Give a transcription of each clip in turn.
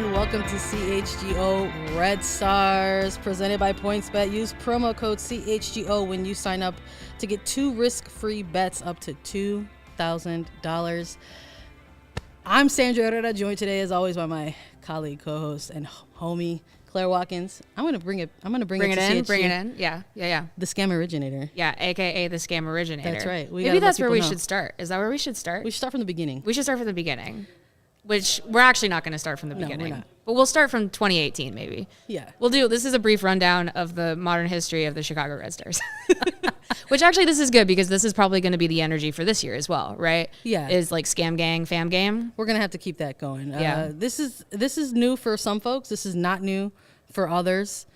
and welcome to CHGO Red Stars, presented by PointsBet. Use promo code CHGO when you sign up to get 2 risk-free bets up to $2,000. I'm Sandra Herrera, joined today as always by my colleague, co-host, and homie Claire Watkins. I'm gonna bring it in. Bring it in. Yeah. The scam originator. Yeah, aka the scam originator. That's right. Maybe that's where we should start. Is that where we should start? We should start from the beginning. We should start from the beginning, which we're actually not going to start from the beginning. We're not. But we'll start from 2018, maybe. Yeah. This is a brief rundown of the modern history of the Chicago Red Stars. Which actually this is good because this is probably going to be the energy for this year as well, right? Yeah. Is like scam gang, fam game. We're going to have to keep that going. Yeah. This is new for some folks. This is not new for others.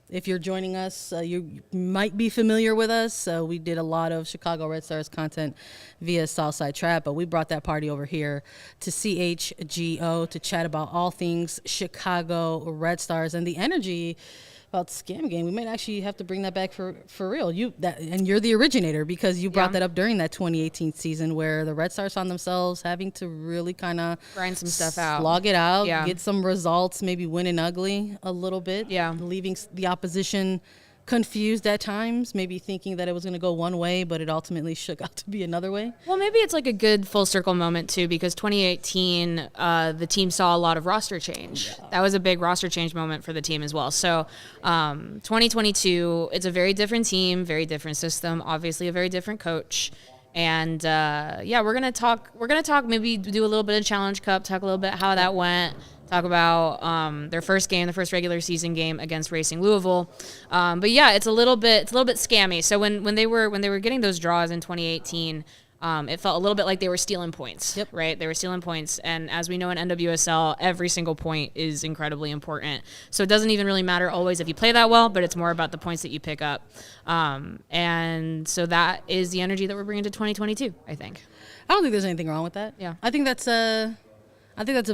If you're joining us, you might be familiar with us. We did a lot of Chicago Red Stars content via Southside Trap, but we brought that party over here to CHGO to chat about all things Chicago Red Stars and the energy about Scam Game. We might actually have to bring that back for real. And you're the originator because you brought that up during that 2018 season where the Red Stars found themselves having to really kind of grind some stuff out, slog it out, get some results, maybe winning ugly a little bit, leaving the opposition confused at times, maybe thinking that it was going to go one way, but it ultimately shook out to be another way. Well, maybe it's like a good full circle moment too, because 2018, the team saw a lot of roster change. Yeah. That was a big roster change moment for the team as well. So 2022, it's a very different team, very different system, obviously a very different coach. And we're gonna talk. Maybe do a little bit of Challenge Cup. Talk a little bit how that went. Talk about their first game, the first regular season game against Racing Louisville. But yeah, it's a little bit scammy. So when they were getting those draws in 2018, it felt a little bit like they were stealing points. Yep. Right? They were stealing points, and as we know in NWSL, every single point is incredibly important. So it doesn't even really matter always if you play that well, but it's more about the points that you pick up. And so that is the energy that we're bringing to 2022. I think. I don't think there's anything wrong with that. Yeah. I think that's a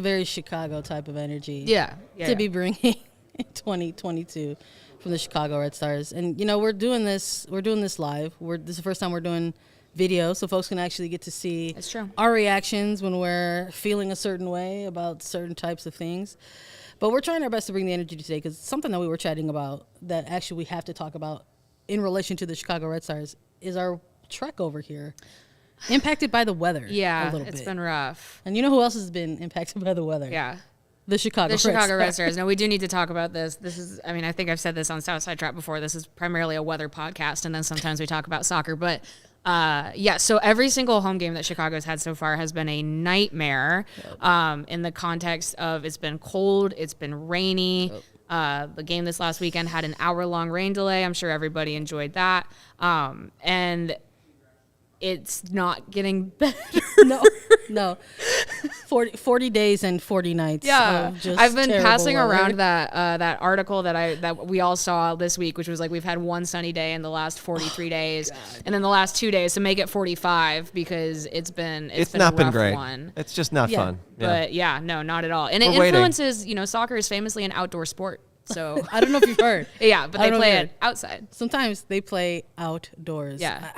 very Chicago type of energy. To be bringing in 2022 from the Chicago Red Stars. And we're doing this live. This is the first time we're doing video, so folks can actually get to see our reactions when we're feeling a certain way about certain types of things. But we're trying our best to bring the energy today because something that we were chatting about that actually we have to talk about in relation to the Chicago Red Stars is our trek over here. Impacted by the weather. Yeah, a little bit. It's been rough. And you know who else has been impacted by the weather? Yeah. The Chicago Red Stars. No, we do need to talk about this. I think I've said this on Southside Trap before. This is primarily a weather podcast, and then sometimes we talk about soccer. But, so every single home game that Chicago's had so far has been a nightmare in the context of it's been cold, it's been rainy. The game this last weekend had an hour-long rain delay. I'm sure everybody enjoyed that. And it's not getting better. No. 40 days and 40 nights. Yeah, I've been passing weather. around that article that we all saw this week, which was like we've had one sunny day in the last 43 days, and then the last 2 days, so make it 45 because it's been not a been rough great. one. It's just not fun. Yeah. But no, not at all. And We're it influences. waiting. Soccer is famously an outdoor sport. So I don't know if you've heard. Yeah, but they play it outside. Sometimes they play outdoors. Yeah,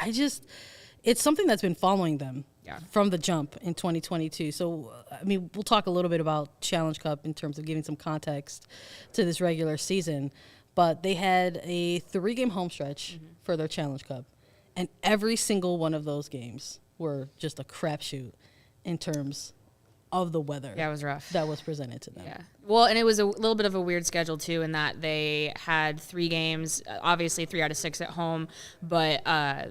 it's something that's been following them. Yeah. From the jump in 2022. So, we'll talk a little bit about Challenge Cup in terms of giving some context to this regular season. But they had a 3-game home stretch for their Challenge Cup. And every single one of those games were just a crapshoot in terms of the weather. Yeah, it was rough. That was presented to them. Yeah. Well, and it was a little bit of a weird schedule, too, in that they had 3 games, obviously 3 out of 6 at home, but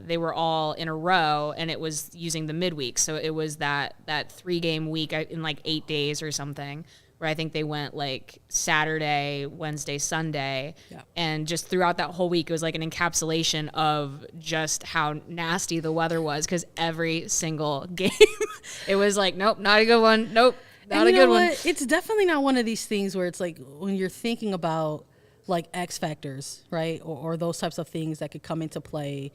they were all in a row, and it was using the midweek. So it was that 3-game week in like 8 days or something, where I think they went like Saturday, Wednesday, Sunday. Yeah. And just throughout that whole week, it was like an encapsulation of just how nasty the weather was, because every single game, it was like, nope, not a good one. Nope. Not a good one. It's definitely not one of these things where it's like when you're thinking about like X factors, right? Or those types of things that could come into play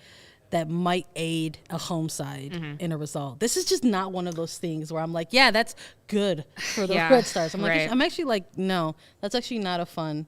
that might aid a home side in a result. This is just not one of those things where I'm like, yeah, that's good for the Red Stars. I'm like, I'm actually like, no, that's actually not a fun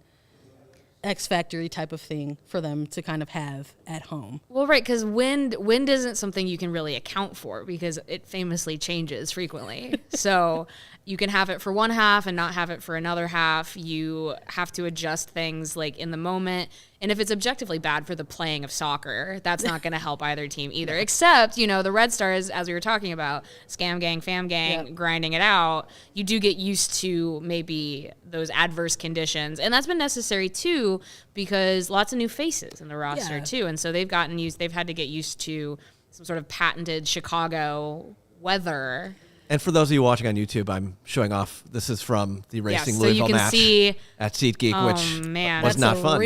X Factory type of thing for them to kind of have at home. Well, right, because wind isn't something you can really account for because it famously changes frequently. So you can have it for one half and not have it for another half. You have to adjust things like in the moment. And if it's objectively bad for the playing of soccer, that's not going to help either team either. Except, the Red Stars, as we were talking about, scam gang, fam gang, grinding it out, you do get used to maybe those adverse conditions. And that's been necessary too, because lots of new faces in the roster too. And so they've had to get used to some sort of patented Chicago weather. And for those of you watching on YouTube, I'm showing off. This is from the Racing so Louisville you can match see, at SeatGeek, which man. was not fun.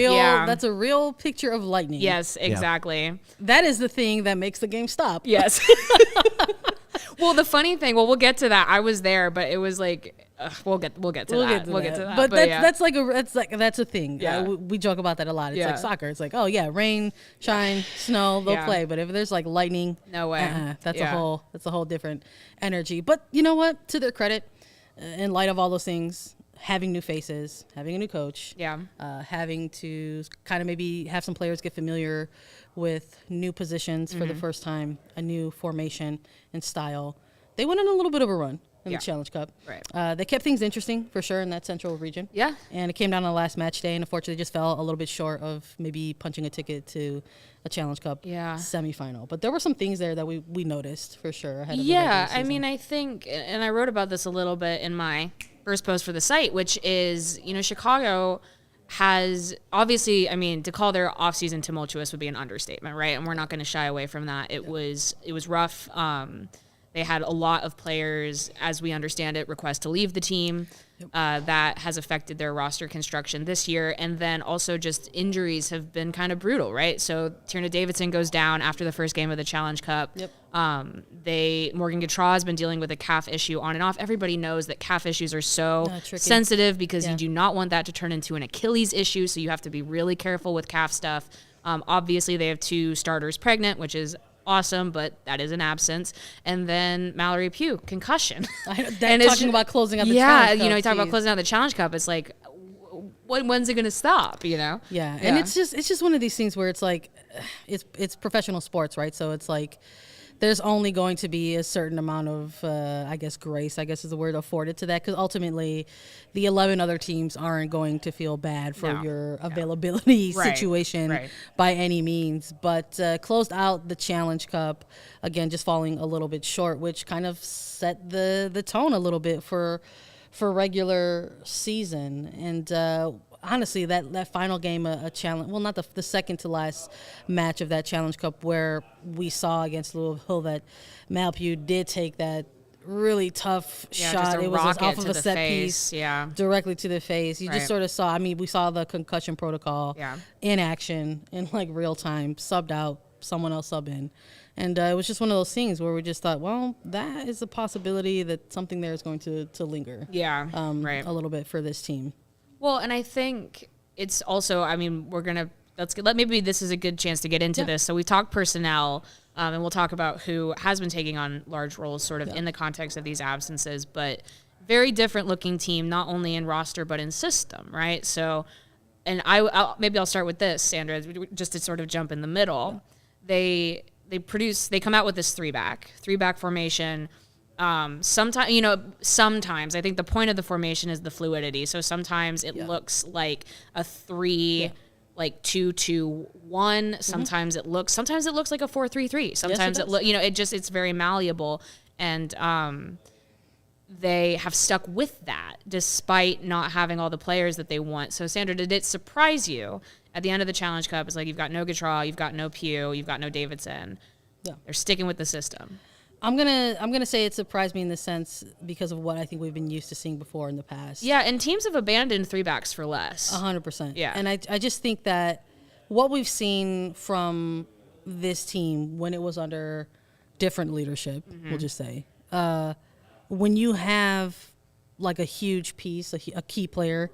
That's a real picture of lightning. Yes, exactly. Yeah. That is the thing that makes the game stop. Yes. Well, the funny thing, we'll get to that. I was there, but it was like, we'll get to that. We'll get to that. But that's a thing. Yeah. We joke about that a lot. It's like soccer. It's like, oh yeah, rain, shine, snow, they'll play. But if there's like lightning, no way. That's a whole different energy. But you know what? To their credit, in light of all those things, having new faces, having a new coach, having to kind of maybe have some players get familiar with new positions for the first time, a new formation and style, they went on a little bit of a run in the Challenge Cup. Right. They kept things interesting for sure in that central region. Yeah. And it came down to the last match day, and unfortunately just fell a little bit short of maybe punching a ticket to a Challenge Cup semifinal. But there were some things there that we noticed for sure ahead of the regular season. I mean, I think, and I wrote about this a little bit in my first post for the site, which is, Chicago has obviously, to call their offseason tumultuous would be an understatement, right? And we're not going to shy away from that. It was rough. They had a lot of players, as we understand it, request to leave the team. That has affected their roster construction this year. And then also just injuries have been kind of brutal, right? So Tierna Davidson goes down after the first game of the Challenge Cup. Yep. Morgan Gautrat has been dealing with a calf issue on and off. Everybody knows that calf issues are so sensitive because you do not want that to turn into an Achilles issue. So you have to be really careful with calf stuff. Obviously, they have 2 starters pregnant, which is awesome, but that is an absence. And then Mallory Pugh, concussion. Talking about closing out the Challenge Cup. You talk about closing out the Challenge Cup. It's like, when's it going to stop, Yeah, and it's just one of these things where it's like, it's professional sports, right? So it's like, there's only going to be a certain amount of, grace, is the word, afforded to that. Because ultimately, the 11 other teams aren't going to feel bad for your availability situation by any means. But closed out the Challenge Cup, again, just falling a little bit short, which kind of set the tone a little bit for regular season. And honestly, that final game, a challenge, well, not the second to last match of that Challenge Cup, where we saw against Louisville that Mal Pugh did take that really tough shot. It was off of a set piece directly to the face. You just sort of saw, we saw the concussion protocol in action in like real time, subbed out, someone else sub in. And it was just one of those things where we just thought, well, that is a possibility that something there is going to linger a little bit for this team. Well, and I think it's also, maybe this is a good chance to get into this. So we talked personnel, and we'll talk about who has been taking on large roles sort of in the context of these absences, but very different looking team, not only in roster, but in system, right? So, and I'll start with this, Sandra, just to sort of jump in the middle. Yeah. They come out with this three-back formation. Sometimes I think the point of the formation is the fluidity. So sometimes it looks like a 3, like 2-2-1. Sometimes it looks like a 4-3-3. Sometimes it's very malleable, and they have stuck with that despite not having all the players that they want. So Sandra, did it surprise you at the end of the Challenge Cup? It's like you've got no Gautrat, you've got no Pugh, you've got no Davidson. Yeah. They're sticking with the system. I'm gonna say it surprised me in the sense because of what I think we've been used to seeing before in the past. Yeah, and teams have abandoned 3-backs for less. 100%. Yeah, and I just think that what we've seen from this team when it was under different leadership, we'll just say, when you have like a huge piece, a key player,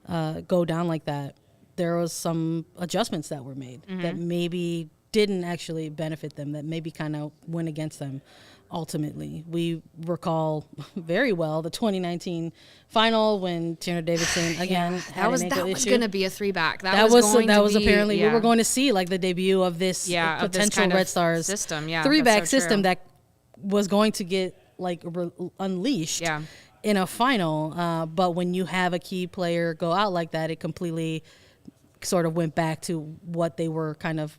go down like that, there was some adjustments that were made that maybe didn't actually benefit them, that maybe kind of went against them ultimately. We recall very well the 2019 final when Tierna Davidson again had an ankle issue. That was going to be a 3-back. That was apparently we were going to see like the debut of this potential Red Stars system, 3-back system that was going to get like unleashed. Yeah. in a final. But when you have a key player go out like that, it completely sort of went back to what they were kind of,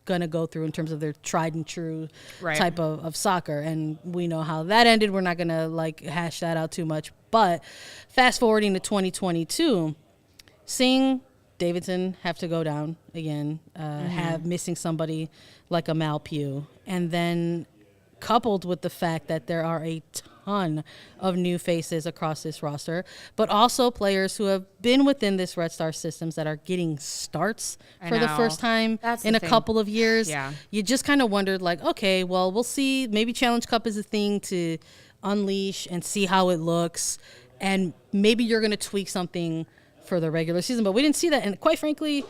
going to go through in terms of their tried and true type of soccer. And we know how that ended. We're not going to hash that out too much. But fast forwarding to 2022, seeing Davidson have to go down again, have missing somebody like a Mal Pugh, and then coupled with the fact that there are a ton of new faces across this roster, but also players who have been within this Red Star systems that are getting starts for the first time in a couple of years. Yeah. You just kind of wondered, okay, well, we'll see. Maybe Challenge Cup is a thing to unleash and see how it looks, and maybe you're going to tweak something for the regular season, but we didn't see that, and quite frankly,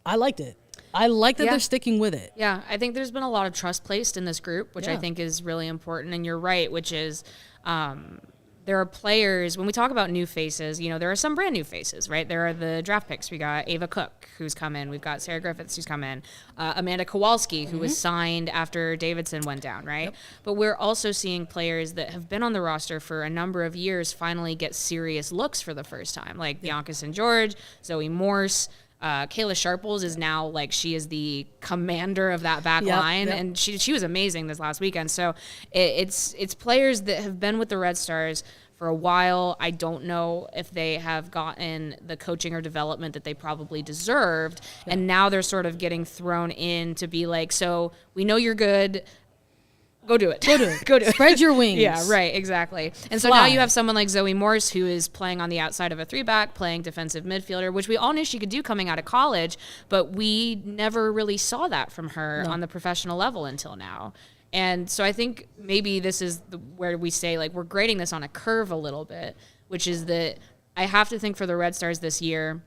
I liked it. I like that they're sticking with it. Yeah, I think there's been a lot of trust placed in this group, which I think is really important. And you're right, which is there are players, when we talk about new faces, there are some brand new faces, right? There are the draft picks. We got Ava Cook, who's come in. We've got Sarah Griffiths, who's come in. Amanda Kowalski, who was signed after Davidson went down, right? Yep. But we're also seeing players that have been on the roster for a number of years finally get serious looks for the first time, like Bianca St. George, Zoe Morse. Kayla Sharples is now she is the commander of that back line, and she was amazing this last weekend. So it's players that have been with the Red Stars for a while. I don't know if they have gotten the coaching or development that they probably deserved, and now they're sort of getting thrown in to be so we know you're good. Go do it. Go do it. Spread your wings. Yeah, right, exactly. And so now you have someone like Zoe Morse, who is playing on the outside of a 3-back, playing defensive midfielder, which we all knew she could do coming out of college, but we never really saw that from her on the professional level until now. And so I think maybe this is where we say, we're grading this on a curve a little bit, which is that I have to think for the Red Stars this year,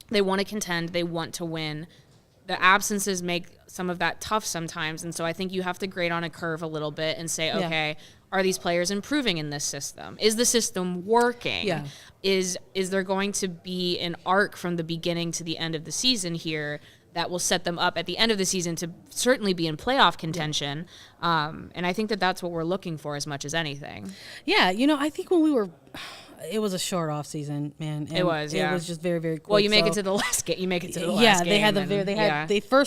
they want to contend, they want to win. The absences make some of that tough sometimes, and so I think you have to grade on a curve a little bit and say, okay, are these players improving in this system? Is the system working? Yeah. Is there going to be an arc from the beginning to the end of the season here that will set them up at the end of the season to certainly be in playoff contention? And I think that's what we're looking for as much as anything. Yeah, I think it was a short off season, man. And it was just very, very quick. Well, you make it to the last game.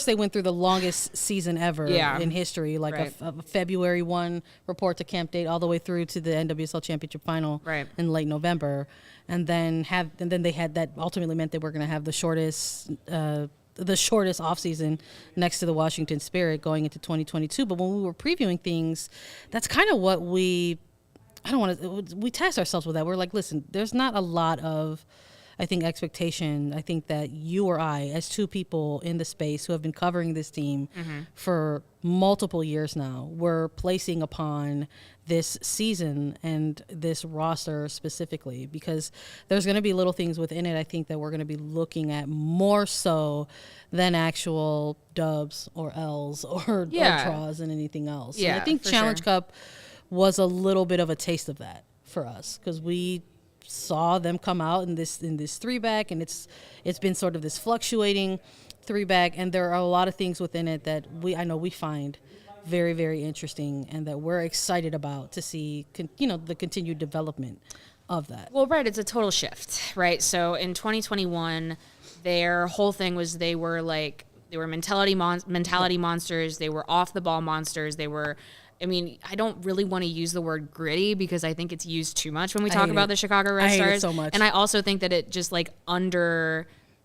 They went through the longest season ever in history, a February 1 report to camp date all the way through to the NWSL Championship final in late November, and then they had that ultimately meant they were going to have the shortest off season next to the Washington Spirit going into 2022. But when we were previewing things, that's kind of what we tasked ourselves with that. We're listen, there's not a lot of, I think, expectation. I think that you or I, as two people in the space who have been covering this team for multiple years now, we're placing upon this season and this roster specifically, because there's going to be little things within it, I think, that we're going to be looking at more so than actual dubs or L's or draws and anything else. Yeah, and I think Challenge Cup was a little bit of a taste of that for us, because we saw them come out in this 3-back, and it's been sort of this fluctuating 3-back, and there are a lot of things within it that I know we find very, very interesting, and that we're excited about to see the continued development of that. Well, right, it's a total shift, right? So in 2021, their whole thing was they were mentality monsters, they were off the ball monsters, they were, I don't really want to use the word gritty because I think it's used too much when we talk about the Chicago Red Stars. I hate it so much. And I also think that it just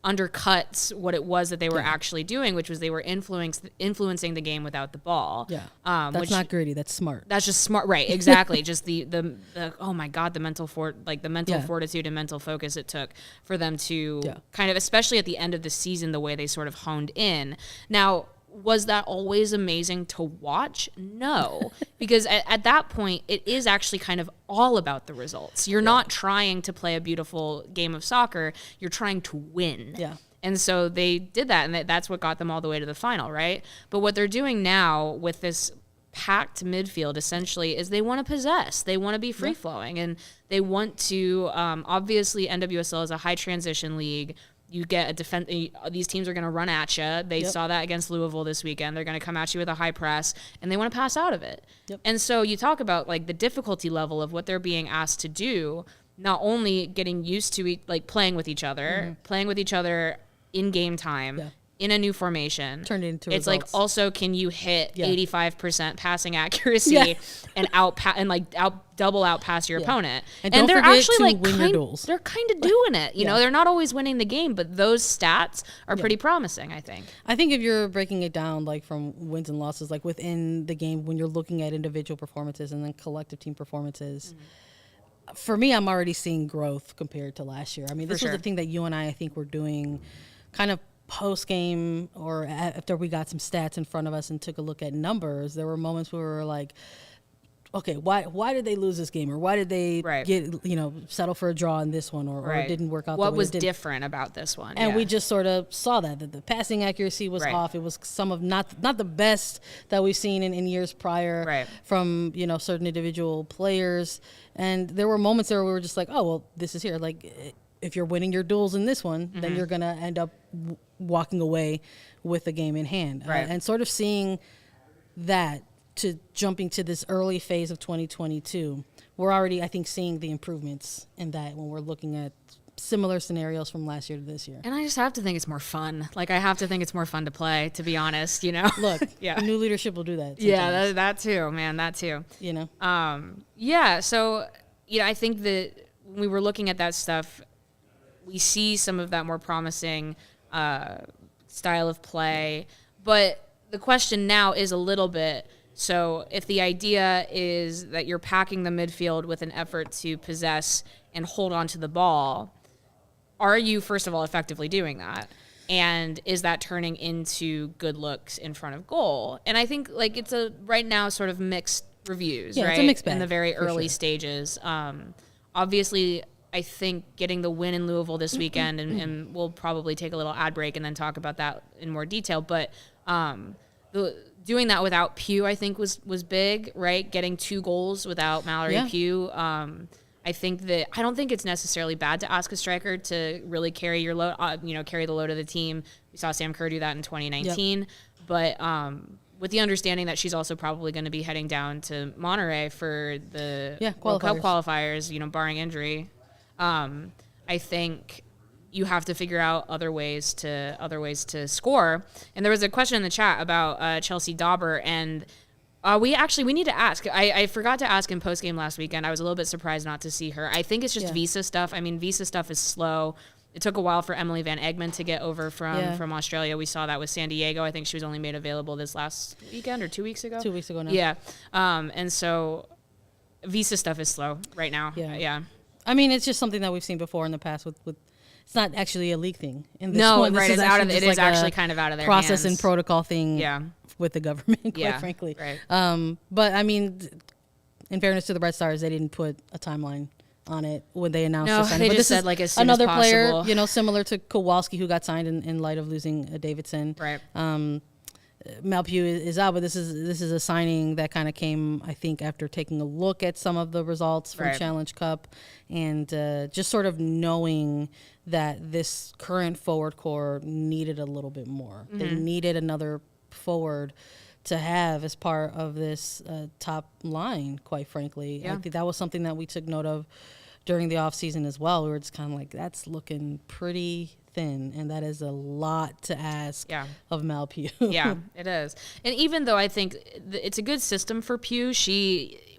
undercuts what it was that they were actually doing, which was they were influencing the game without the ball. Yeah, that's not gritty. That's smart. That's just smart, right? Exactly. Just the oh my god, the mental fortitude and mental focus it took for them to kind of, especially at the end of the season, the way they sort of honed in. Now, was that always amazing to watch? No, because at that point, it is actually kind of all about the results. You're not trying to play a beautiful game of soccer. You're trying to win. Yeah. And so they did that, and that's what got them all the way to the final, right? But what they're doing now with this packed midfield, essentially, is they want to possess. They want to be free-flowing, and they want to, obviously, NWSL is a high transition league. you get a defense. These teams are going to run at you. They saw that against Louisville this weekend. They're going to come at you with a high press, and they want to pass out of it. And so you talk about like the difficulty level of what they're being asked to do. Not only getting used to playing with each other, in game time, in a new formation. Turned into it's results. like also can you hit 85% passing accuracy and double out pass your opponent. And they're don't forget actually to like win your duels. They're kind of doing it. You know, they're not always winning the game, but those stats are pretty promising, I think. I think if you're breaking it down like from wins and losses, like within the game, when you're looking at individual performances and then collective team performances, for me, I'm already seeing growth compared to last year. I mean, this was the thing that you and I think, were doing kind of post-game or after we got some stats in front of us and took a look at numbers. There were moments where we were like, okay, why did they lose this game? Or why did they get, settle for a draw in this one or it didn't work out? What was different about this one? And we just sort of saw that the passing accuracy was off. It was some of not the best that we've seen in years prior from, certain individual players. And there were moments there where we were just like, oh, well, this is here. Like, if you're winning your duels in this one, then you're going to end up walking away with the game in hand. And sort of seeing that to jumping to this early phase of 2022, we're already, I think, seeing the improvements in that when we're looking at similar scenarios from last year to this year. And I just have to think it's more fun. Like, I have to think it's more fun to play, to be honest, Look, new leadership will do that sometimes. Yeah, that too, man, that too. So, I think that when we were looking at that stuff, we see some of that more promising style of play. But the question now is a little bit, so if the idea is that you're packing the midfield with an effort to possess and hold on to the ball, are you, first of all, effectively doing that? And is that turning into good looks in front of goal? And I think like it's a right now sort of mixed reviews, right? It's a mixed bag, in the very early stages. Obviously, I think getting the win in Louisville this weekend, and we'll probably take a little ad break and then talk about that in more detail. But doing that without Pugh, I think, was big, right? Getting 2 goals without Mallory Pugh. I don't think it's necessarily bad to ask a striker to really carry your load, carry the load of the team. We saw Sam Kerr do that in 2019, but with the understanding that she's also probably going to be heading down to Monterey for the World Cup qualifiers, barring injury. I think you have to figure out other ways to score. And there was a question in the chat about Chelsea Dauber, and we need to ask. I forgot to ask in postgame last weekend. I was a little bit surprised not to see her. I think it's just visa stuff. I mean, visa stuff is slow. It took a while for Emily Van Egmond to get over from Australia. We saw that with San Diego. I think she was only made available this last weekend or 2 weeks ago. 2 weeks ago now. Yeah. And so visa stuff is slow right now. Yeah. I mean, it's just something that we've seen before in the past with it's not actually a league thing. In this no, one, right. It's out of it is actually kind of out of their process hands. And protocol thing with the government, quite frankly. Right. But I mean, in fairness to the Red Stars, they didn't put a timeline on it when they announced the signing. They but just said like as soon another as possible. player, similar to Kowalski, who got signed in light of losing Davidson. Right. Malpugh is out, but this is a signing that kind of came, I think, after taking a look at some of the results from Challenge Cup and just sort of knowing that this current forward core needed a little bit more. Mm-hmm. They needed another forward to have as part of this top line, quite frankly. I think that was something that we took note of during the offseason as well. We were just kind of like, that's looking pretty thin, and that is a lot to ask of Mal Pugh. Yeah, it is. And even though I think it's a good system for Pugh,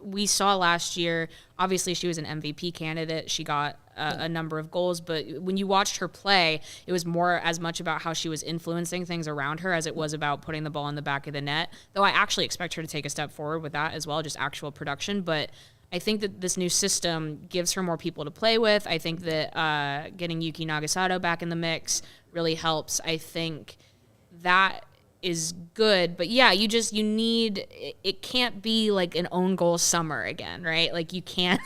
we saw last year, obviously she was an MVP candidate. She got a number of goals, but when you watched her play, it was more as much about how she was influencing things around her as it was about putting the ball in the back of the net, though I actually expect her to take a step forward with that as well, just actual production. But I think that this new system gives her more people to play with. I think that getting Yuki Nagasato back in the mix really helps. I think that is good. But yeah, you need, it can't be like an own goal summer again, right? Like you can't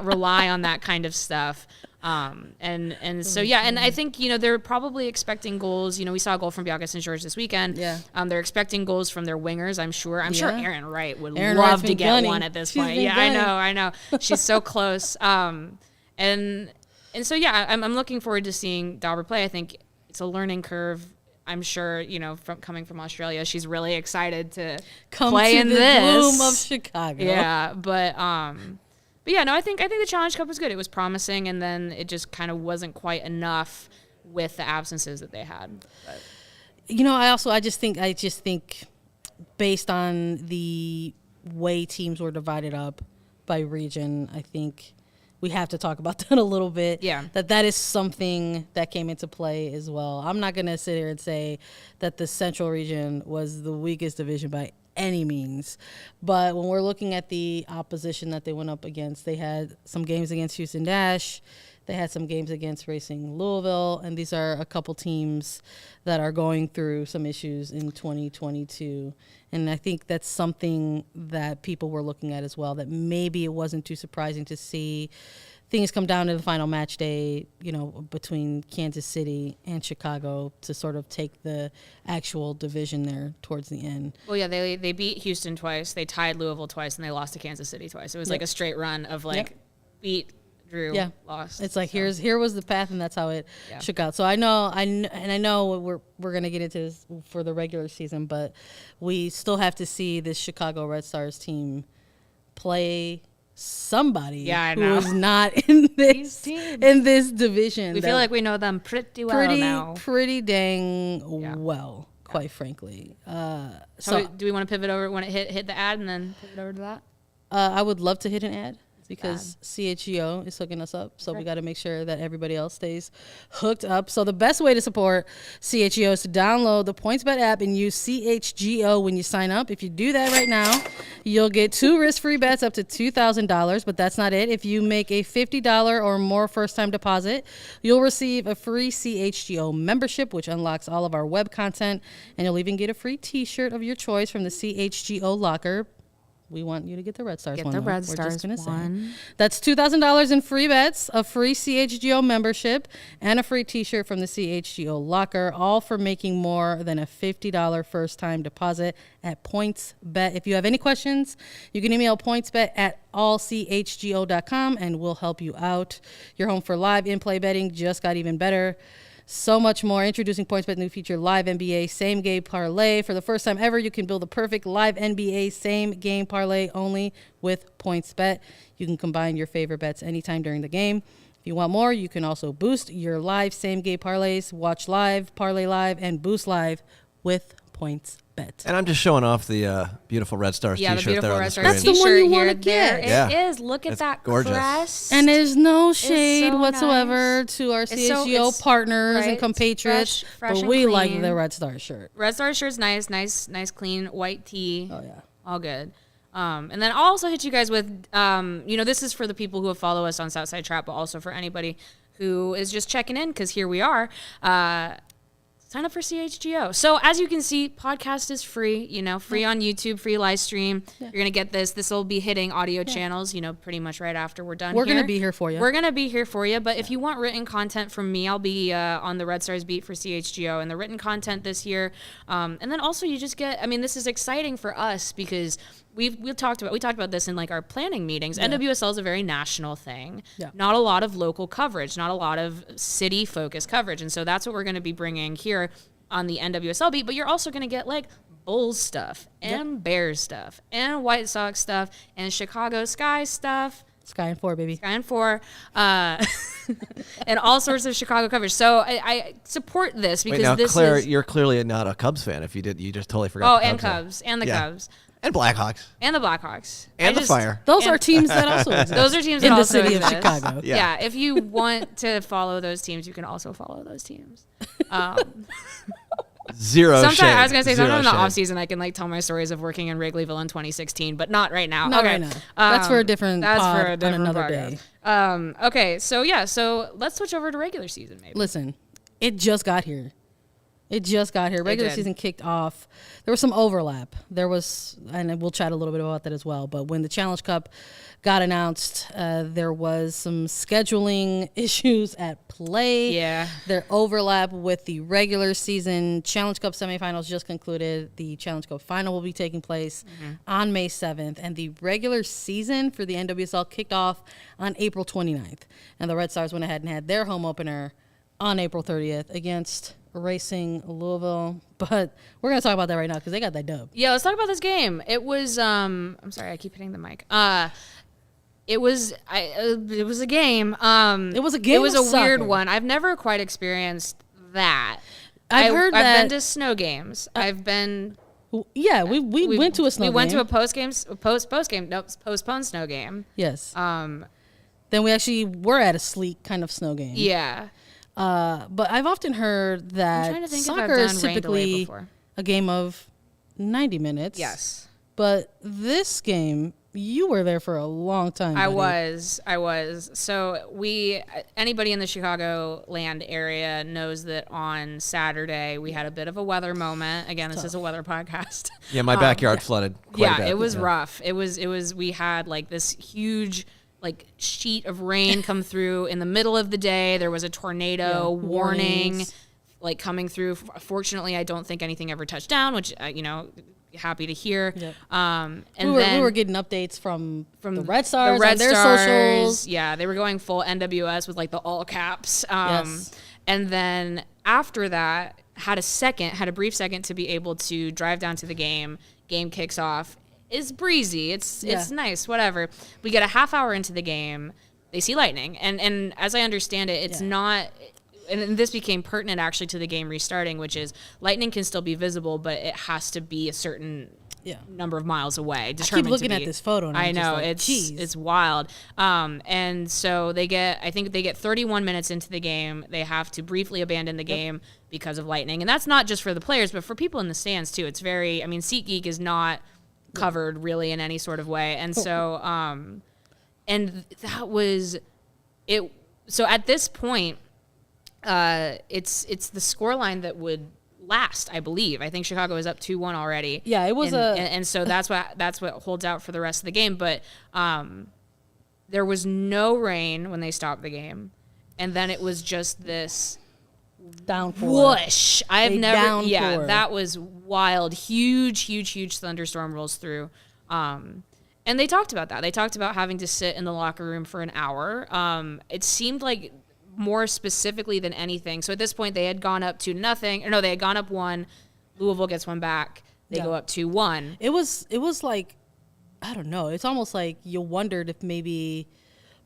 rely on that kind of stuff. And so, yeah, and I think, they're probably expecting goals. We saw a goal from Bianca St. George this weekend. Yeah. They're expecting goals from their wingers, I'm sure. I'm sure Erin Wright would love to get one at this point. Yeah, I know. She's so close. And And so, yeah, I'm looking forward to seeing Dauber play. I think it's a learning curve. I'm sure, from coming from Australia, she's really excited to play in the this. bloom of Chicago. Yeah, but yeah, no, I think the Challenge Cup was good. It was promising, and then it just kind of wasn't quite enough with the absences that they had. But. I just think based on the way teams were divided up by region, I think we have to talk about that a little bit. Yeah. That is something that came into play as well. I'm not going to sit here and say that the Central region was the weakest division by any means. But when we're looking at the opposition that they went up against, they had some games against Houston Dash. They had some games against Racing Louisville, and these are a couple teams that are going through some issues in 2022. And I think that's something that people were looking at as well, that maybe it wasn't too surprising to see things come down to the final match day, between Kansas City and Chicago to sort of take the actual division there towards the end. Well, yeah, they beat Houston twice, they tied Louisville twice, and they lost to Kansas City twice. It was like a straight run of beat, drew, lost. It's like here was the path, and that's how it shook out. So I know we're gonna get into this for the regular season, but we still have to see this Chicago Red Stars team play somebody who is not in this division. We feel like we know them pretty well now. Pretty dang well, quite frankly. So do we want to pivot over? Want to hit the ad and then pivot over to that? I would love to hit an ad, because CHGO is hooking us up. So we got to make sure that everybody else stays hooked up. So the best way to support CHGO is to download the PointsBet app and use CHGO when you sign up. If you do that right now, you'll get 2 risk-free bets up to $2,000, but that's not it. If you make a $50 or more first-time deposit, you'll receive a free CHGO membership, which unlocks all of our web content, and you'll even get a free t-shirt of your choice from the CHGO locker. We want you to get the Red Stars one. Get the Red We're Stars just gonna one. Say. That's $2,000 in free bets, a free CHGO membership, and a free t-shirt from the CHGO locker, all for making more than a $50 first-time deposit at PointsBet. If you have any questions, you can email pointsbet@allchgo.com, and we'll help you out. Your home for live in-play betting just got even better. So much more. Introducing PointsBet new feature, Live NBA Same Game Parlay. For the first time ever, you can build a perfect live NBA Same Game Parlay only with PointsBet. You can combine your favorite bets anytime during the game. If you want more, you can also boost your live Same Game Parlays, watch live, parlay live, and boost live with PointsBet. And I'm just showing off the beautiful Red Stars t-shirt the beautiful there on Red the Stars screen. That's the one you want to There get. it is. Look at that gorgeous. crest. And there's no shade so whatsoever nice. to our It's CHGO partners and right, compatriots, fresh but and we like clean. the Red Star shirt. Red Star shirt's nice, clean white tee. Oh, yeah. All good. And then I'll also hit you guys with, this is for the people who follow us on Southside Trap, but also for anybody who is just checking in, because here we are. Sign up for CHGO. So as you can see, podcast is free, free on YouTube, free live stream. Yeah. You're going to get this. This will be hitting audio channels, pretty much right after we're done. We're going to be here for you. We're going to be here for you. But if you want written content from me, I'll be on the Red Stars beat for CHGO and the written content this year. And then also you just get, this is exciting for us because we talked about this in like our planning meetings. Yeah. NWSL is a very national thing. Yeah. Not a lot of local coverage, not a lot of city focused coverage. And so that's what we're going to be bringing here on the NWSL beat. But you're also going to get like Bulls stuff and Bears stuff and White Sox stuff and Chicago Sky stuff. Sky and 4, baby. Sky and 4. And all sorts of Chicago coverage. So I support this because Claire, you're clearly not a Cubs fan. If you did, you just totally forgot. Oh, and Cubs. And the Cubs. And Blackhawks. And the Blackhawks. And the Fire. Those are teams that also exist. Those are teams that in the also city exist. of Chicago. Yeah. If you want to follow those teams, you can also follow those teams. Zero sometimes, shade. I was going to say, Zero sometimes in the shade. off-season, I can tell my stories of working in Wrigleyville in 2016, but not right now. Not okay. right now. That's for a different pod on another podcast. day. Okay, so let's switch over to regular season maybe. Listen, it just got here. It just got here. Regular season kicked off. There was some overlap. And we'll chat a little bit about that as well. But when the Challenge Cup got announced, there was some scheduling issues at play. Yeah. Their overlap with the regular season. Challenge Cup semifinals just concluded. The Challenge Cup final will be taking place on May 7th. And the regular season for the NWSL kicked off on April 29th. And the Red Stars went ahead and had their home opener on April 30th against Racing Louisville, but we're gonna talk about that right now because they got that dub. Yeah, let's talk about this game. It was I'm sorry, I keep hitting the mic. It was a game. It was a game. It was a weird one. I've never quite experienced that. I've been to snow games. I've been. Yeah, we went to a snow game. We went to a postponed snow game. Yes. Then we actually were at a sleek kind of snow game. Yeah. But I've often heard that soccer is typically a game of 90 minutes. Yes. But this game, you were there for a long time. Buddy. I was. So anybody in the Chicagoland area knows that on Saturday we had a bit of a weather moment. Again, this is a weather podcast. Yeah, my backyard flooded quite a bit. It was rough. It was, we had like this huge sheet of rain come through in the middle of the day. There was a tornado warning coming through. Fortunately, I don't think anything ever touched down, which happy to hear. Yep. And we were getting updates from the Red Stars on their socials. Yeah, they were going full NWS with the all caps. Yes. And then after that, had a brief second to be able to drive down to the game. Game kicks off. It's breezy. It's nice, whatever. We get a half hour into the game. They see lightning. And as I understand it, it's not – and this became pertinent actually to the game restarting, which is lightning can still be visible, but it has to be a certain number of miles away. I keep looking at this photo and I I'm know. Just it's wild. And so they get 31 minutes into the game. They have to briefly abandon the game because of lightning. And that's not just for the players, but for people in the stands too. It's very – I mean, SeatGeek is not – covered really in any sort of way. And so and that was it. So at this point it's the scoreline that would last, I believe. I think Chicago is up 2-1 already. Yeah, it was and so that's what holds out for the rest of the game. But there was no rain when they stopped the game, and then it was just this downpour. Whoosh! That was wild. Huge thunderstorm rolls through. And they talked about that. They talked about having to sit in the locker room for an hour. It seemed like more specifically than anything. So at this point, they had gone up 2-0. Or no, they had gone up 1. Louisville gets one back. They go up 2-1. It was like, I don't know. It's almost like you wondered if maybe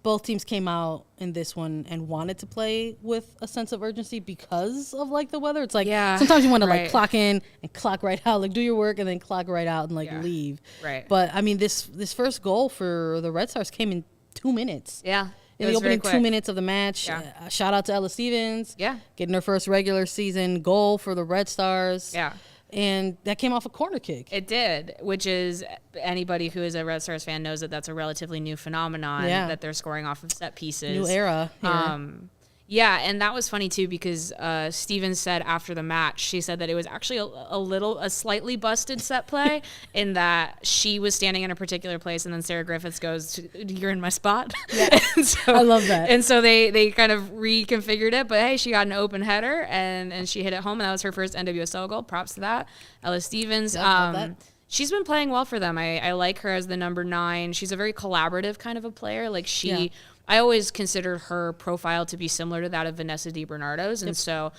both teams came out in this one and wanted to play with a sense of urgency because of the weather. It's sometimes you want to clock in and clock right out, do your work and then clock right out and leave. Right. But I mean, this first goal for the Red Stars came in 2 minutes. Yeah. In the opening 2 minutes of the match. Yeah. Shout out to Ella Stevens. Yeah. Getting her first regular season goal for the Red Stars. Yeah. And that came off a corner kick. It did, which is anybody who is a Red Stars fan knows that that's a relatively new phenomenon that they're scoring off of set pieces. New era. Yeah, and that was funny too because Stevens said after the match, she said that it was actually a slightly busted set play in that she was standing in a particular place and then Sarah Griffiths goes, "You're in my spot." Yeah. I love that. And so they kind of reconfigured it, but hey, she got an open header and she hit it home, and that was her first NWSL goal. Props to that, Ella Stevens. Love that. She's been playing well for them. I like her as the number 9. She's a very collaborative kind of a player. I always considered her profile to be similar to that of Vanessa DiBernardo's. And so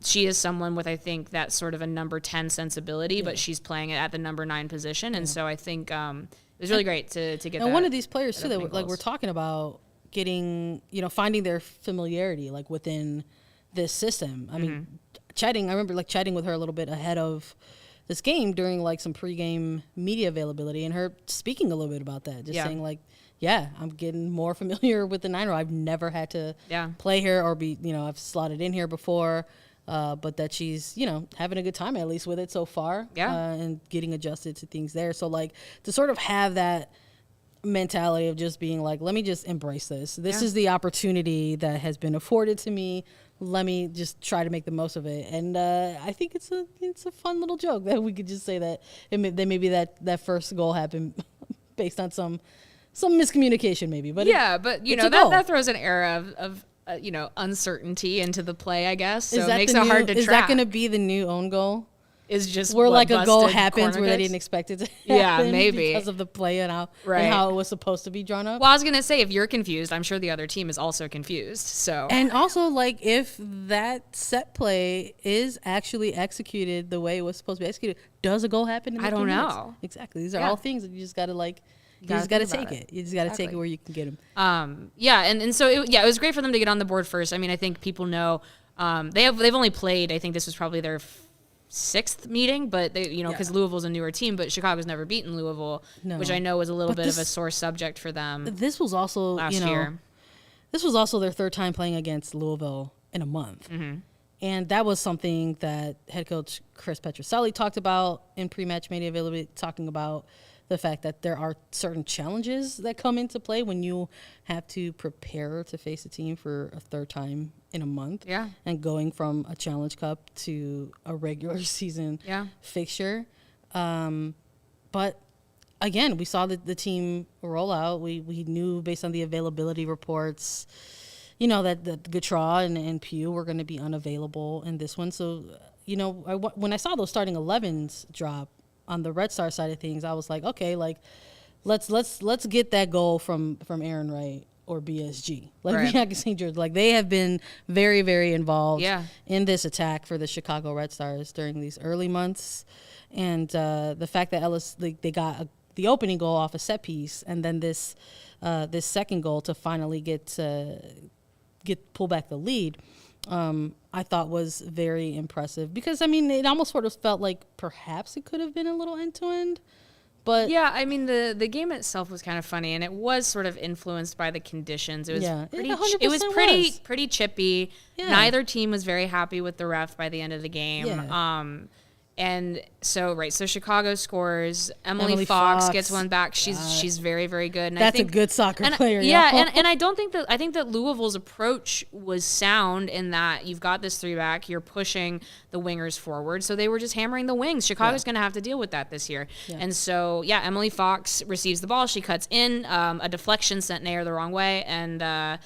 she is someone with, I think, that sort of a number 10 sensibility, but she's playing it at the number 9 position. And so I think it was really great to get that. And one of these players, too, that we're talking about getting, finding their familiarity, within this system. I mean, I remember chatting with her a little bit ahead of this game during some pregame media availability and her speaking a little bit about that, just saying I'm getting more familiar with the 9-year-old. I've never had to play her or be, I've slotted in here before, but that she's, having a good time at least with it so far and getting adjusted to things there. So to sort of have that mentality of just being let me just embrace this. This is the opportunity that has been afforded to me. let me just try to make the most of it. And I think it's a fun little joke that we could just say that maybe that first goal happened based on some miscommunication maybe. But but you know that throws an air of uncertainty into the play, I guess. So it makes it hard to track. Is that going to be the new own goal? Is just where like a goal happens where they didn't expect it to happen. Yeah, maybe because of the play and how it was supposed to be drawn up. Well, I was gonna say, if you're confused, I'm sure the other team is also confused. So and also like if that set play is actually executed the way it was supposed to be executed, does a goal happen? I don't know. Exactly. These are all things that you just gotta like. You just got to take it. You just got to take it where you can get them. And so it was great for them to get on the board first. I mean, I think people know they've only played. I think this was probably their sixth meeting, but they, because Louisville's a newer team, but Chicago's never beaten Louisville, which I know was a little bit of a sore subject for them. This was also last year. This was also their third time playing against Louisville in a month. Mm-hmm. And that was something that head coach Chris Petrucelli talked about in pre-match media availability, talking about the fact that there are certain challenges that come into play when you have to prepare to face a team for a third time in a month. Yeah. And going from a Challenge Cup to a regular season fixture. But again, we saw the team roll out. We knew based on the availability reports, that Gautrat and Pugh were going to be unavailable in this one. So, when I saw those starting 11s drop on the Red Star side of things, I was like, okay, like let's get that goal from Aaron Wright or BSG. Like Watkins and Sandra, like they have been very, very involved in this attack for the Chicago Red Stars during these early months. And the fact that Ellis, they got the opening goal off a set piece, and then this second goal to finally get pull back the lead, I thought was very impressive, because I mean it almost sort of felt like perhaps it could have been a little end to end, but I mean the game itself was kind of funny, and it was sort of influenced by the conditions. It was pretty chippy. Neither team was very happy with the ref by the end of the game. And so Chicago scores. Emily Fox gets one back. She's very, very good. And that's a good soccer player. And I think that Louisville's approach was sound in that you've got this 3-back, you're pushing the wingers forward. So they were just hammering the wings. Chicago's going to have to deal with that this year. And so Emily Fox receives the ball. She cuts in, a deflection sent Nair the wrong way, and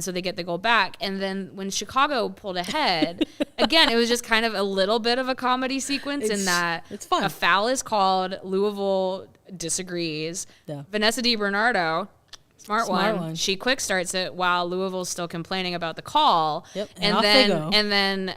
so they get the goal back. And then when Chicago pulled ahead, again, it was just kind of a little bit of a comedy sequence in that it's fun. A foul is called. Louisville disagrees. Yeah. Vanessa DiBernardo, smart one. She quick starts it while Louisville's still complaining about the call. Yep. And then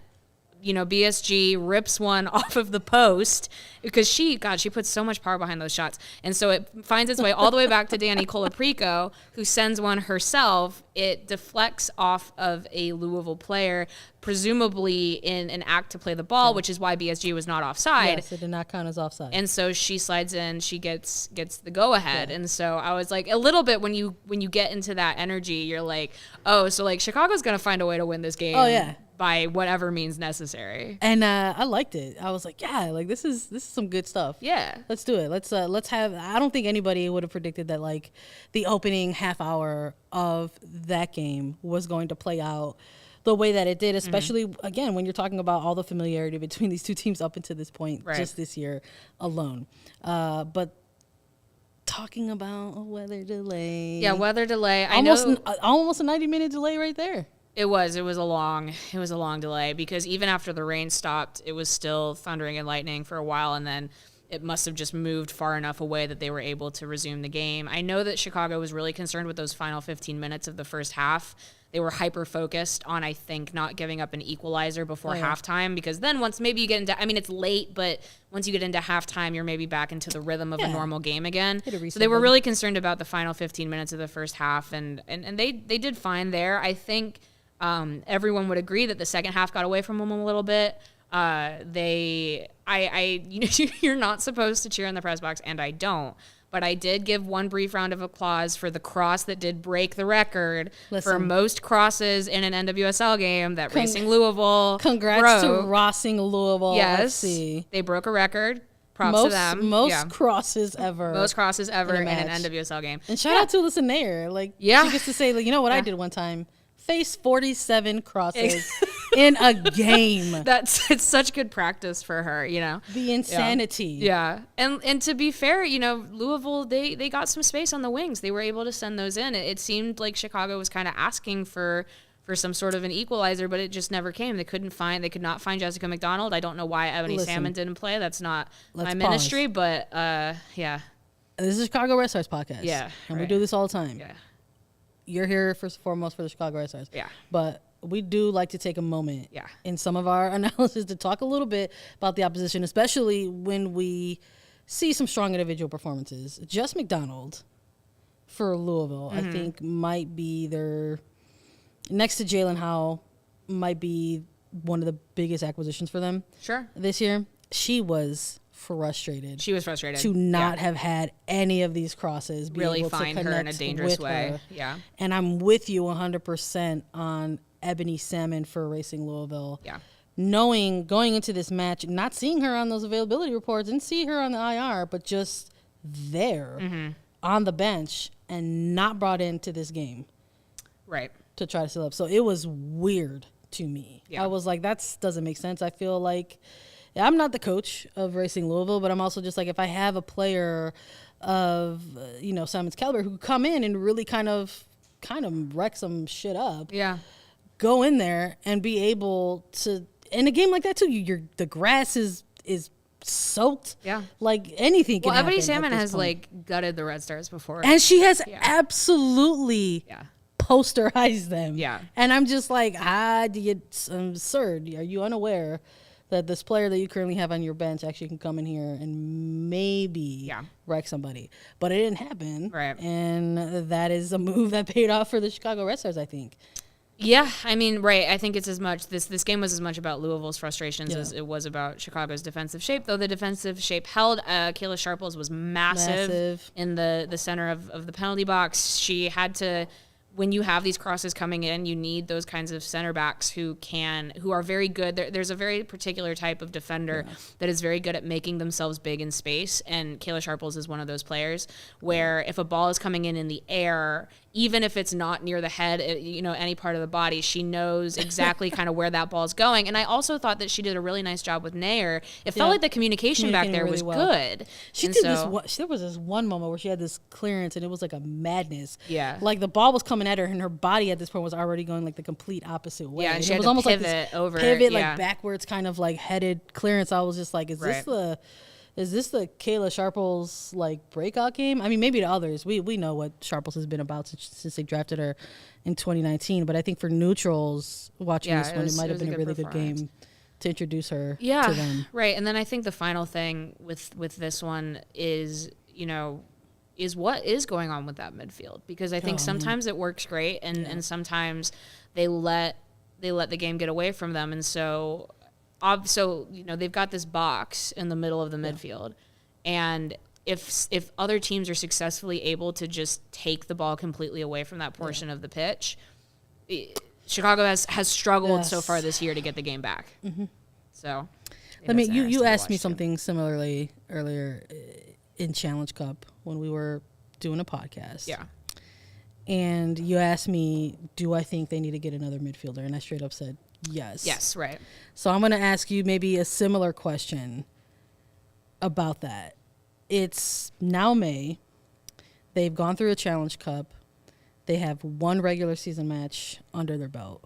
BSG rips one off of the post, because she puts so much power behind those shots. And so it finds its way all the way back to Dani Colaprico, who sends one herself. It deflects off of a Louisville player, presumably in an act to play the ball, which is why BSG was not offside. Yes, it did not count as offside. And so she slides in, she gets the go ahead. Yeah. And so I was like, a little bit when you get into that energy, you're like, oh, so like Chicago's going to find a way to win this game. Oh, yeah. By whatever means necessary. And I liked it. I was like, this is some good stuff. Yeah. Let's do it. Let's have, I don't think anybody would have predicted that like the opening half hour of that game was going to play out the way that it did, especially again when you're talking about all the familiarity between these two teams up until this point, just this year alone. But talking about a weather delay. Yeah, weather delay. Almost a 90-minute delay right there. It was a long delay, because even after the rain stopped, it was still thundering and lightning for a while, and then it must have just moved far enough away that they were able to resume the game. I know that Chicago was really concerned with those final 15 minutes of the first half. They were hyper-focused on, I think, not giving up an equalizer before halftime, because then once maybe you get into, I mean, it's late, but once you get into halftime, you're maybe back into the rhythm of a normal game again. So they were really concerned about the final 15 minutes of the first half, and they did fine there. I think everyone would agree that the second half got away from them a little bit. You're not supposed to cheer in the press box, and I don't. But I did give one brief round of applause for the cross that did break the record for most crosses in an NWSL game that Racing Louisville Congrats to Racing Louisville. Yes, FC. They broke a record. Props to them. Most crosses ever. Most crosses ever in an NWSL game. And shout out to Alyssa Nair. Like, she gets to say, like, you know what I did one time? Face 47 crosses in a game. It's such good practice for her, The insanity. Yeah. And to be fair, Louisville, they got some space on the wings. They were able to send those in. It seemed like Chicago was kind of asking for some sort of an equalizer, but it just never came. They could not find Jessica McDonald. I don't know why Ebony Salmon didn't play. That's not my ministry, but yeah. This is Chicago Red Stars podcast. Yeah. And we do this all the time. Yeah. You're here first and foremost for the Chicago Red Stars. Yeah. But we do like to take a moment in some of our analysis to talk a little bit about the opposition, especially when we see some strong individual performances. Jess McDonald for Louisville, I think, might be their, next to Jalen Howe, might be one of the biggest acquisitions for them this year. She was frustrated. To not have had any of these crosses. Really find her in a dangerous way. Yeah. And I'm with you 100% on Ebony Salmon for Racing Louisville. Yeah. Knowing, going into this match, not seeing her on those availability reports, didn't see her on the IR, but just there on the bench and not brought into this game. Right. To try to seal up. So it was weird to me. Yeah. I was like, that doesn't make sense. I feel like I'm not the coach of Racing Louisville, but I'm also just like, if I have a player of, Simon's caliber who could come in and really kind of wreck some shit up. Yeah. Go in there and be able to, in a game like that too, the grass is soaked. Yeah. Like anything can happen. Well, Ebony Salmon has gutted the Red Stars before. And she has absolutely posterized them. Yeah. And I'm just like, it's absurd. Are you unaware that this player that you currently have on your bench actually can come in here and maybe wreck somebody? But it didn't happen. Right. And that is a move that paid off for the Chicago Red Stars, I think. Yeah, I mean, right. I think it's as much, this game was as much about Louisville's frustrations as it was about Chicago's defensive shape, though the defensive shape held. Kayla Sharples was massive in the center of the penalty box. She had to, when you have these crosses coming in, you need those kinds of center backs who are very good. There's a very particular type of defender that is very good at making themselves big in space, and Kayla Sharples is one of those players where if a ball is coming in the air, even if it's not near the head, any part of the body, she knows exactly kind of where that ball's going. And I also thought that she did a really nice job with Nair. It felt like the communication back there was good. There was this one moment where she had this clearance and it was like a madness. Yeah. Like the ball was coming at her and her body at this point was already going like the complete opposite way. Yeah, and she it had was to almost pivot like this over. Pivot like backwards kind of like headed clearance. I was just like, is this the Kayla Sharples like breakout game? I mean, maybe to others. We know what Sharples has been about since they drafted her in 2019. But I think for neutrals watching this one, it might have been a really good game to introduce her to them. Right. And then I think the final thing with this one is, is what is going on with that midfield. Because I think sometimes it works great and sometimes they let the game get away from them. And so they've got this box in the middle of the midfield, and if other teams are successfully able to just take the ball completely away from that portion of the pitch, Chicago has struggled so far this year to get the game back. Mm-hmm. So, you asked me something similarly earlier in Challenge Cup when we were doing a podcast. Yeah. And you asked me, do I think they need to get another midfielder? And I straight up said, yes. Yes, right. So I'm going to ask you maybe a similar question about that. It's now May. They've gone through a Challenge Cup. They have one regular season match under their belt.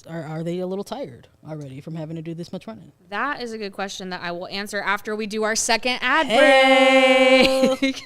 Are they a little tired already from having to do this much running? That is a good question that I will answer after we do our second ad break.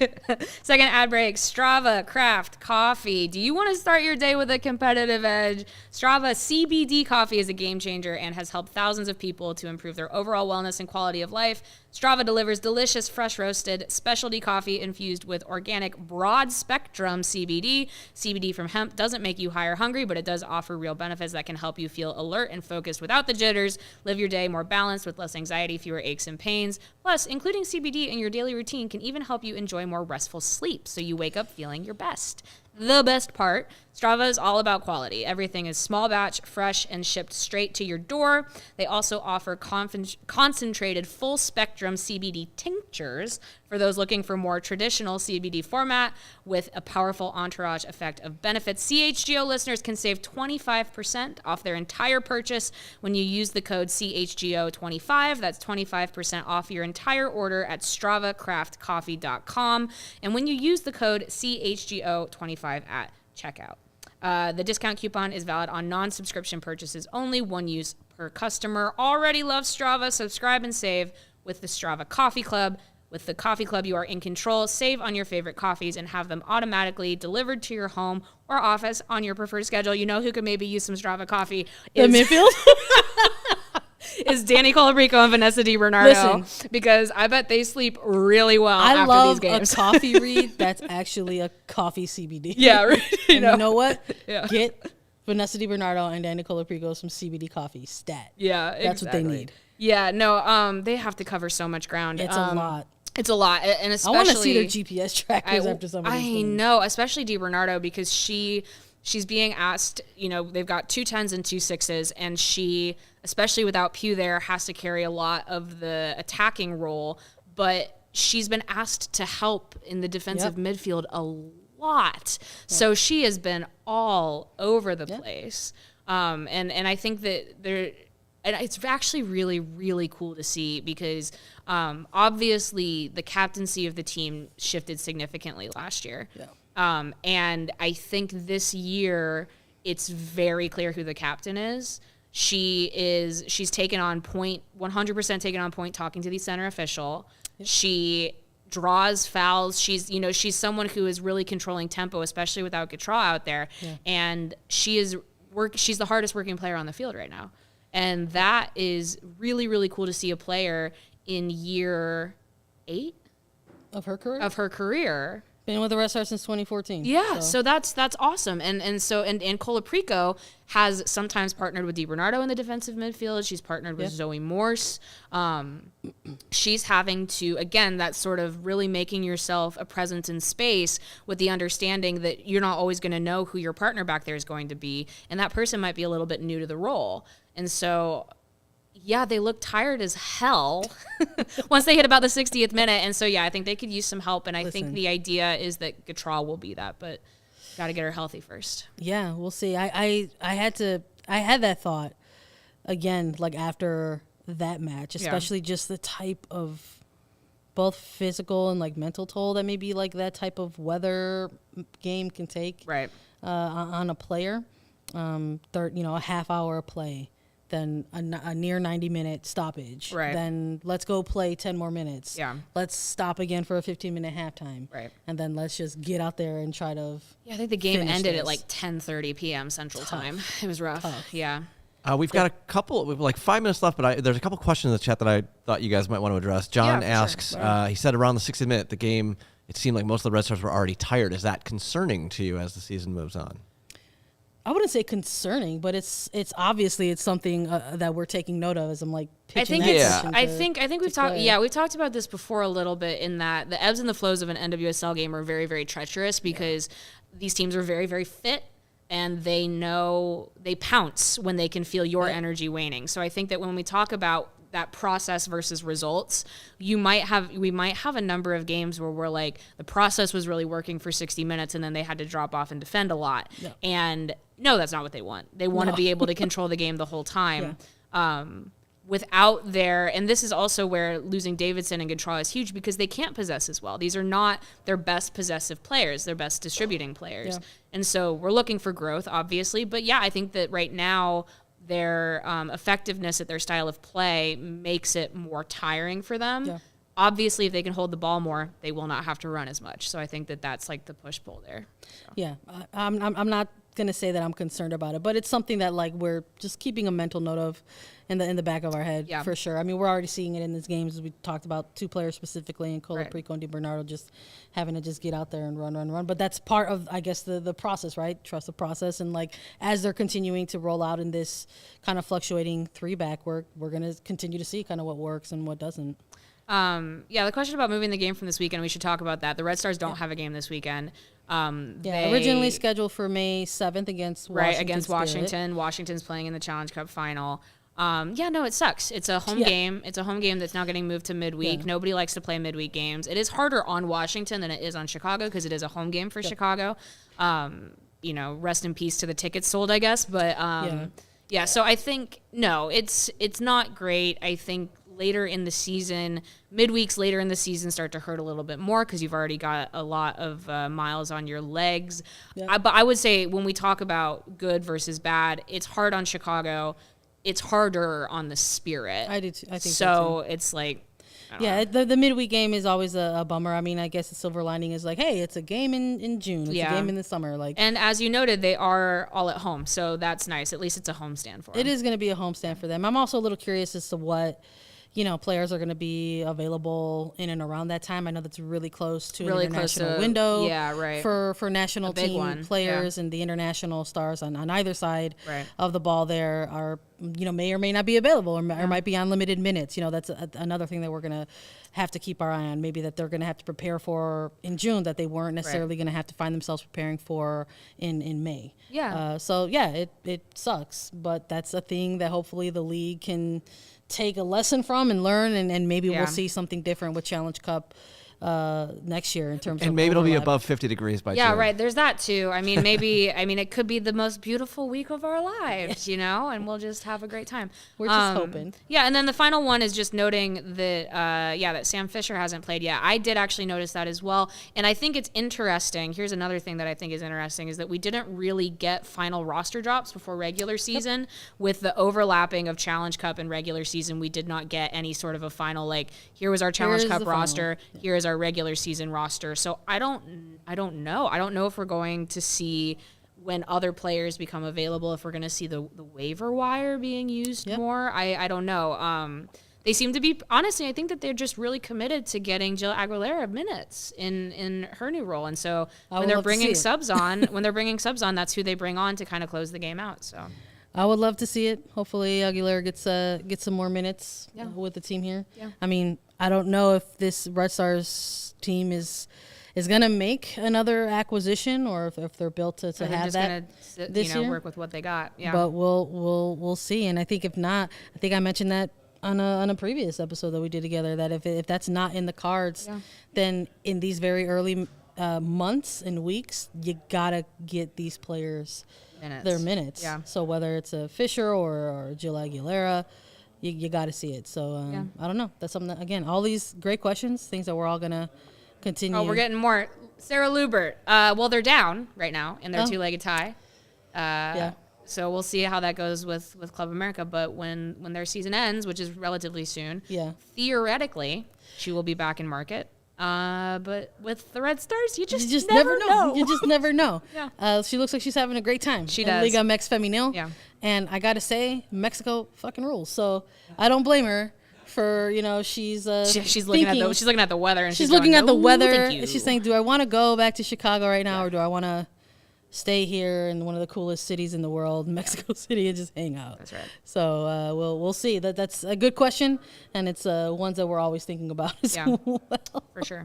Second ad break. Strava, craft, coffee. Do you want to start your day with a competitive edge? Strava CBD coffee is a game changer and has helped thousands of people to improve their overall wellness and quality of life. Strava delivers delicious, fresh roasted specialty coffee infused with organic broad spectrum CBD. CBD from hemp doesn't make you high or hungry, but it does offer real benefits that can help you feel alert and focused without the jitters. Live your day more balanced with less anxiety, fewer aches and pains. Plus, including CBD in your daily routine can even help you enjoy more restful sleep so you wake up feeling your best. the best part, Strava is all about quality. Everything is small batch, fresh, and shipped straight to your door. They also offer concentrated full spectrum CBD tinctures for those looking for more traditional CBD format with a powerful entourage effect of benefits. CHGO listeners can save 25% off their entire purchase when you use the code CHGO25. That's 25% off your entire order at StravaCraftCoffee.com. And when you use the code CHGO25 at checkout. The discount coupon is valid on non-subscription purchases only, one use per customer. Already love Strava? Subscribe and save with the Strava Coffee Club. With the Coffee Club, you are in control. Save on your favorite coffees and have them automatically delivered to your home or office on your preferred schedule. You know who could maybe use some Strava coffee? The Midfield? Is Danny Colabrico and Vanessa DiBernardo. Listen, because I bet they sleep really well I after love these games. a coffee read that's actually a coffee CBD. Yeah, right. And you know what? Yeah. Get Vanessa DiBernardo and Danny Colabrico some CBD coffee. Stat. Yeah, That's what they need. Yeah, no, they have to cover so much ground. It's a lot. It's a lot, and especially I want to see their GPS trackers after some of these I things. know, especially DiBernardo, because she's being asked, they've got 2 10s and 2 6s, and she, especially without Pugh there, has to carry a lot of the attacking role, but she's been asked to help in the defensive midfield a lot. Yep. So she has been all over the place. And I think that it's actually really, really cool to see because obviously the captaincy of the team shifted significantly last year. Yeah. And I think this year it's very clear who the captain is. She's taken on point, 100% taken on point talking to the center official. Yep. She draws fouls. She's someone who is really controlling tempo, especially without Gautrat out there. Yeah. And she's the hardest working player on the field right now. And that is really, really cool to see a player in year 8 of her career. Been with the Red Stars since 2014. Yeah, so that's awesome. And Colaprico has sometimes partnered with DiBernardo in the defensive midfield. She's partnered with Zoe Morse. She's having to, again, that's sort of really making yourself a presence in space with the understanding that you're not always going to know who your partner back there is going to be, and that person might be a little bit new to the role. And so, yeah, they look tired as hell once they hit about the 60th minute. And so, yeah, I think they could use some help. And I think the idea is that Gautrat will be that, but got to get her healthy first. Yeah, we'll see. I had that thought again, like after that match, especially just the type of both physical and like mental toll that maybe like that type of weather game can take on a player. A half hour play. Then a near 90-minute stoppage. Right. Then let's go play 10 more minutes. Yeah. Let's stop again for a 15-minute halftime. Right. And then let's just get out there and try to. Yeah, I think the game ended at like 10:30 p.m. Central Time. It was rough. Yeah. We've got we have like 5 minutes left, but there's a couple questions in the chat that I thought you guys might want to address. John asks, he said around the 60th minute, the game, it seemed like most of the Red Stars were already tired. Is that concerning to you as the season moves on? I wouldn't say concerning, but it's obviously it's something that we're taking note of as I'm like pitching I think we've talked we've talked about this before a little bit in that the ebbs and the flows of an NWSL game are very, very treacherous because these teams are very, very fit and they pounce when they can feel your energy waning. So I think that when we talk about that process versus results, we might have a number of games where we're like the process was really working for 60 minutes and then they had to drop off and defend a lot. Yeah. And no, that's not what they want. They want to be able to control the game the whole time. Yeah. Without and this is also where losing Davidson and Gautrat is huge because they can't possess as well. These are not their best possessive players, their best distributing players. Yeah. And so we're looking for growth, obviously. But yeah, I think that right now their effectiveness at their style of play makes it more tiring for them. Yeah. Obviously, if they can hold the ball more, they will not have to run as much. So I think that that's like the push-pull there. So. Yeah, I'm not going to say that I'm concerned about it, but it's something that like we're just keeping a mental note of in the back of our head for sure. I mean, we're already seeing it in these games. We talked about 2 players specifically, and Colaprico and DiBernardo just having to just get out there and run. But that's part of, I guess, the process, right? Trust the process. And like as they're continuing to roll out in this kind of fluctuating 3-back work, we're going to continue to see kind of what works and what doesn't. The question about moving the game from this weekend, we should talk about that. The Red Stars don't have a game this weekend. They originally scheduled for May 7th against Washington. Right, against Washington. Washington's playing in the Challenge Cup final. It sucks. It's a home game. It's a home game that's now getting moved to midweek. Yeah. Nobody likes to play midweek games. It is harder on Washington than it is on Chicago because it is a home game for Chicago. Rest in peace to the tickets sold, I guess. But so I think it's not great. I think later in the season, midweeks later in the season start to hurt a little bit more because you've already got a lot of miles on your legs. Yeah. But I would say when we talk about good versus bad, it's hard on Chicago. It's harder on the Spirit. I do too. I think so. It's like, the midweek game is always a bummer. I mean, I guess the silver lining is like, hey, it's a game in June. It's a game in the summer. And as you noted, they are all at home, so that's nice. At least it's a homestand for them. It is going to be a homestand for them. I'm also a little curious as to what players are going to be available in and around that time. I know that's really close to an international window for national team players and the international stars on either side of the ball there are, may or may not be available or might be on limited minutes. That's another thing that we're going to have to keep our eye on, maybe that they're going to have to prepare for in June that they weren't necessarily going to have to find themselves preparing for in May. Yeah. It sucks, but that's a thing that hopefully the league can take a lesson from and learn, and maybe we'll see something different with Challenge Cup next year in terms of maybe it'll be above 50 degrees by June. Right. There's that too. I mean, maybe it could be the most beautiful week of our lives, and we'll just have a great time. We're just hoping. Yeah, and then the final one is just noting that that Sam Fisher hasn't played yet. I did actually notice that as well, and I think it's interesting. Here's another thing that I think is interesting is that we didn't really get final roster drops before regular season. With the overlapping of Challenge Cup and regular season, we did not get any sort of a final here was our Challenge Cup roster. Here is our regular season roster. So I don't know. I don't know if we're going to see when other players become available, if we're going to see the waiver wire being used more. I don't know. They seem to be, honestly, I think that they're just really committed to getting Jill Aguilera minutes in her new role. And so when they're bringing subs on, that's who they bring on to kind of close the game out. So I would love to see it. Hopefully Aguilera gets some more minutes with the team here. Yeah. I mean, I don't know if this Red Stars team is going to make another acquisition or if they're built to have that this year. Work with what they got. Yeah. But we'll see. And I think if not, I think I mentioned that on a previous episode that we did together, that if that's not in the cards, then in these very early months and weeks, you gotta get these players their minutes. Yeah. So whether it's a Fisher or Jill Aguilera, you got to see it. So I don't know. That's something that, again, all these great questions, things that we're all gonna continue. Oh, we're getting more. Sarah Lubert. They're down right now in their two-legged tie. So we'll see how that goes with Club America. But when their season ends, which is relatively soon, theoretically, she will be back in market. But with the Red Stars, you just never know. You just never know. Yeah. She looks like she's having a great time. She does. Liga Mex Femenil. Yeah. And I got to say, Mexico fucking rules. So I don't blame her for, she's looking at the weather and she's looking at the weather and she's saying, do I want to go back to Chicago right now or do I want to stay here in one of the coolest cities in the world, Mexico City, and just hang out? That's right. So we'll see. That's a good question, and it's ones that we're always thinking about as well. For sure.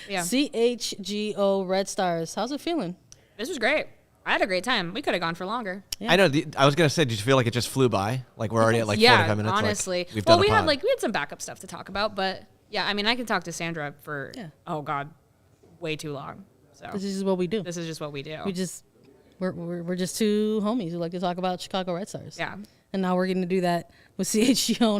Yeah. CHGO Red Stars. How's it feeling? This was great. I had a great time. We could have gone for longer. Yeah. I know. I was gonna say, did you feel like it just flew by? Like we're already at 45 minutes. Honestly. We had some backup stuff to talk about, but yeah, I mean, I can talk to Sandra for way too long. So this is what we do. This is just what we do. We're just two homies who like to talk about Chicago Red Stars. Yeah. And now we're going to do that with CHGO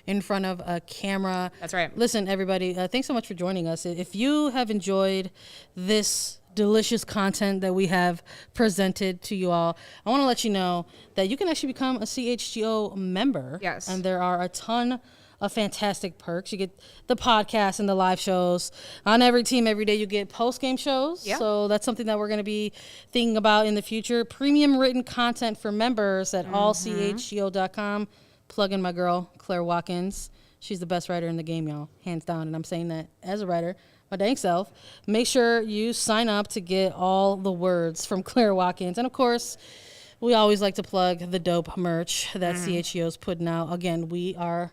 in front of a camera. That's right. Listen, everybody, thanks so much for joining us. If you have enjoyed this delicious content that we have presented to you all, I want to let you know that you can actually become a CHGO member. Yes. And there are a ton of fantastic perks. You get the podcast and the live shows. On every team, every day, you get post-game shows. Yeah. So that's something that we're going to be thinking about in the future. Premium written content for members at allchgo.com. Plug in my girl, Claire Watkins. She's the best writer in the game, y'all. Hands down. And I'm saying that as a writer, my dang self. Make sure you sign up to get all the words from Claire Watkins. And, of course, we always like to plug the dope merch that CHGO is putting out. Again, we are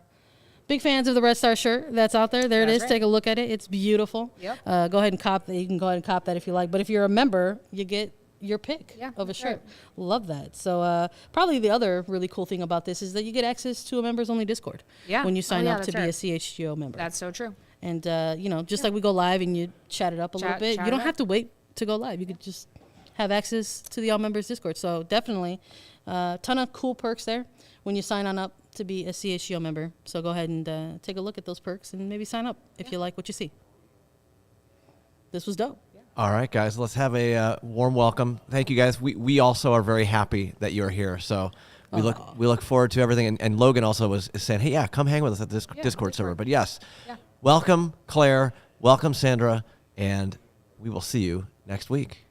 big fans of the Red Star shirt that's out there. There it is. Right. Take a look at it. It's beautiful. Yep. Go ahead and cop that. You can go ahead and cop that if you like. But if you're a member, you get your pick of a shirt. Right. Love that. So probably the other really cool thing about this is that you get access to a members only Discord when you sign up to be a CHGO member. That's so true. And just like we go live and you chat it up a little bit, you don't have to wait to go live. You could just have access to the all members Discord. So definitely ton of cool perks there when you sign on up to be a CHGO member. So go ahead and take a look at those perks and maybe sign up if you like what you see. This was dope. All right, guys, let's have a warm welcome. Thank you, guys. We also are very happy that you're here. So we look forward to everything. And Logan also is saying, hey, yeah, come hang with us at this Discord server. But yes, welcome, Claire. Welcome, Sandra. And we will see you next week.